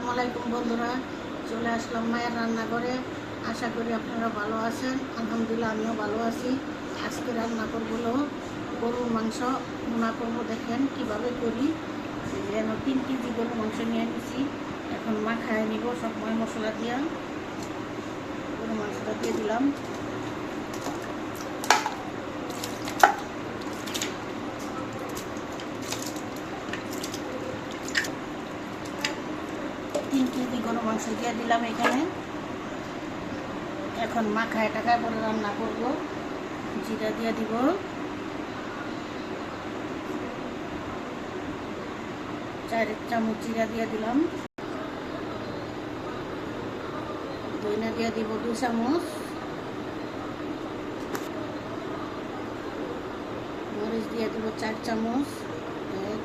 আসসালামু আলাইকুম বন্ধুরা, চলে আসলাম মায়ের রান্নাঘরে। আশা করি আপনারা ভালো আছেন। আলহামদুলিল্লাহ আমিও ভালো আছি। আজকে রান্না করব হলো গরুর মাংস ভুনা করব। দেখেন কিভাবে করি। যেন 3 কেজি গরুর মাংস নিয়ে নিছি। এখন মাখায় নিব সব মশলা দিয়ে। গরুর মাংসটা দিয়ে দিলাম। গরুর মাংস দিয়ে দিলাম এখানে। এখন মাখায় টাকায় পরে রান্না করব। জিরা দিয়ে দিব, 4 চামচ জিরা দিয়ে দিলাম। ধনিয়া দিয়ে দিব 2 চামচ। মরিচ দিয়ে দিব 4 চামচ। 1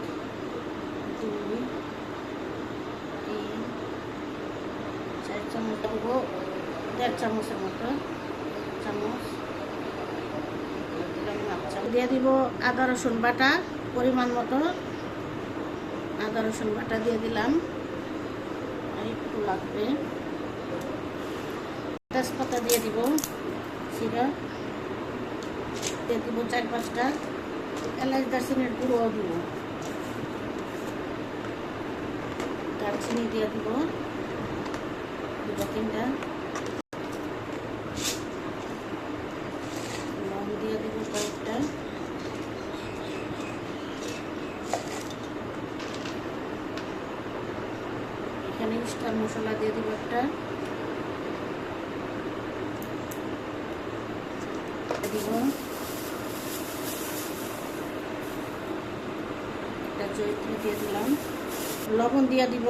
2 3 4 চামচ দিব, 1.5 চামচের মতো চামচ দিয়ে দিব। আদা রসুন বাটা পরিমাণ মতো আদা রসুন বাটা দিয়ে দিলাম। একটু লাগবে। তেজপাতা দিয়ে দিব, জিরা দিয়ে দিব 4-5টা, এলাচ দারচিনির গুঁড়োও দিব, দারচিনি দিয়ে দিব 2-3টা, লবণ দিয়ে দিব কয়েকটা, এখানে স্টার মশলা দিয়ে দিব একটা, দিব একটা জয়িত্রী দিয়ে দিলাম, লবণ দিয়ে দিব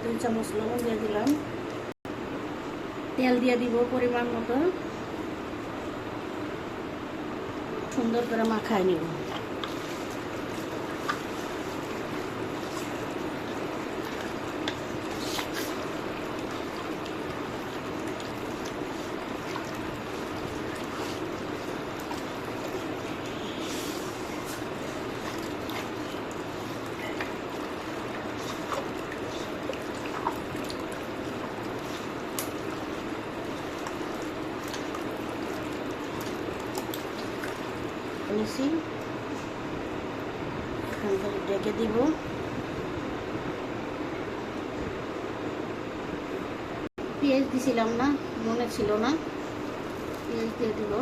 2 চামচ লবণ দিয়ে দিলাম, তেল দিয়ে দিব পরিমাণ মতো, সুন্দর করে মাখায় নিব। নিছি, ডেকে দিব। পেঁয়াজ দিছিলাম না, মনে ছিল না, পেঁয়াজ দিয়ে দিব।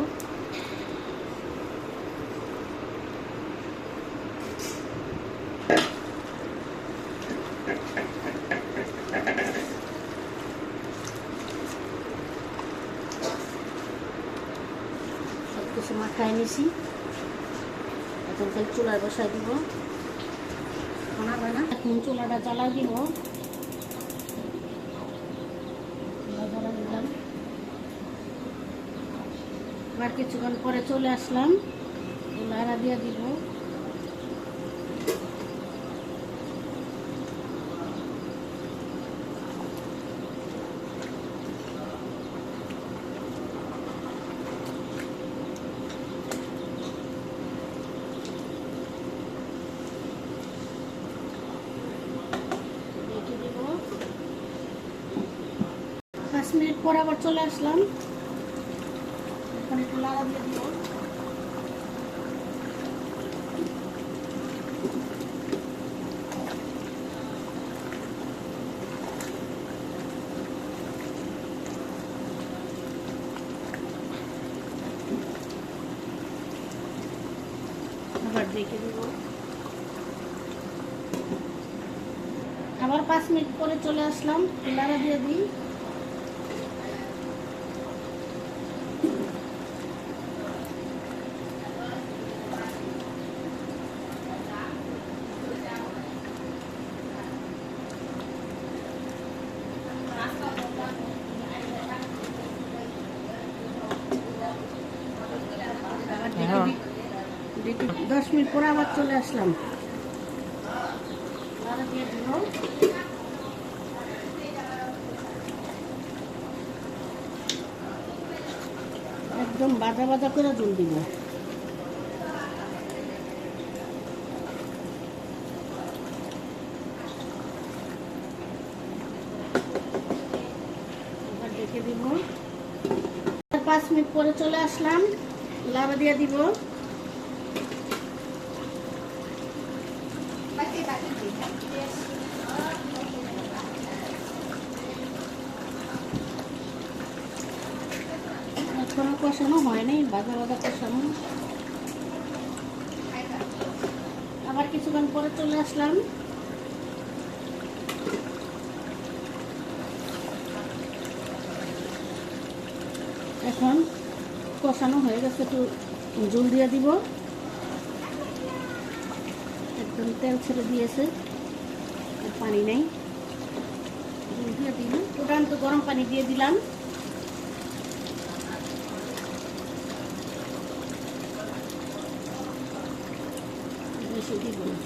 সব কিছু মাখায় নিছি। এখন চুলায় বসাই দিব। এখন চুলাটা জ্বালাই দিব। দিলাম, আবার কিছুক্ষণ পরে চলে আসলাম। লাড়া দিয়ে দিব। মিনিট পর আবার চলে আসলাম। এখন একটু লাড়া দিয়ে দিব। আবার ঢেকে দিব। আবার 5 মিনিট পরে চলে আসলাম। লাড়া দিয়ে দিই। দেখি 10 মিনিট পরে আবার চলে আসলাম। একদম বাজা বাজা করে জল দিব। দিব। 5 মিনিট পরে চলে আসলাম, লাড়া দিয়ে দিব। এখনো কষানো হয়নি, বাজা বাজা কষানো। আবার কিছুক্ষণ পরে চলে আসলাম। এখন কষানো হয়ে গেছে, একটু জল দিয়ে দিব। একদম তেল ছেড়ে দিয়েছে, পানি নেই, জল দিয়ে দিলাম। ফুটান্ত গরম পানি দিয়ে দিলাম। বেশি দিব না।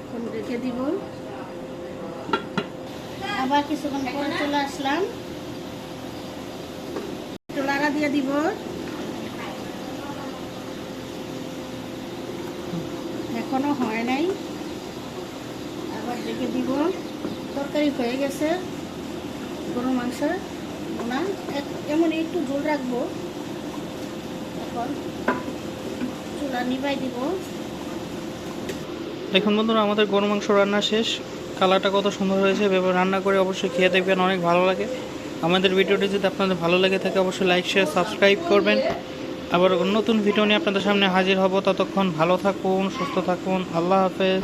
এখন রেখে দিব। আবার কিছুক্ষণ পরে চলে আসলাম, একটু লাড়া দিয়ে দিব। এখনো হয় নাই, আবার রেখে দিব। তরকারি হয়ে গেছে, গরু মাংস ভুনা। এমন একটু ঝোল রাখবো। এখন চুলা নিভাই দিব। দেখুন বন্ধুরা, আমাদের গরু মাংস রান্না শেষ। কালারটা কত সুন্দর হয়েছে, এভাবে রান্না করে অবশ্যই খেয়ে দেখবেন, অনেক ভালো লাগে। আমাদের ভিডিওটি যদি আপনাদের ভালো লেগে থাকে অবশ্যই লাইক শেয়ার সাবস্ক্রাইব করবেন। আবার নতুন ভিডিও নিয়ে আপনাদের সামনে হাজির হব। ততক্ষণ ভালো থাকুন, সুস্থ থাকুন। আল্লাহ হাফেজ।